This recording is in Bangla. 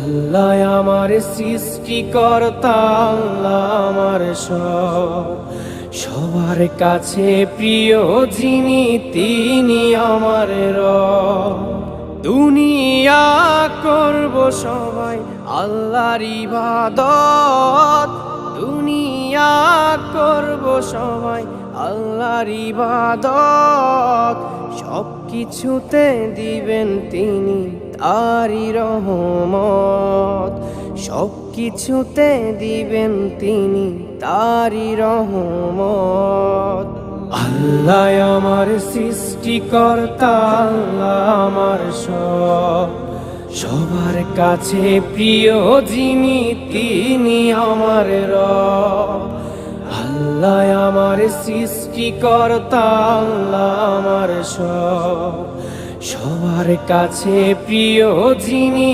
আল্লাহ আমার সৃষ্টিকর্তা, আল্লাহ আমার সবার কাছে প্রিয় যিনি তিনি আমার রব। দুনিয়া করব সবাই আল্লাহর ইবাদত, দুনিয়া করব সবাই আল্লাহর ইবাদত। সব কিছুতে দিবেন তিনি তারই রহমত, সব কিছুতে দিবেন তিনি তারই রহমত। আল্লাহ আমার সৃষ্টিকর্তা, আল্লাহ আমার সবার কাছে প্রিয় যিনি তিনি আমার রব। আল্লাহ আমার সৃষ্টিকর্তা, আল্লাহ আমার সবার কাছে প্রিয় যিনি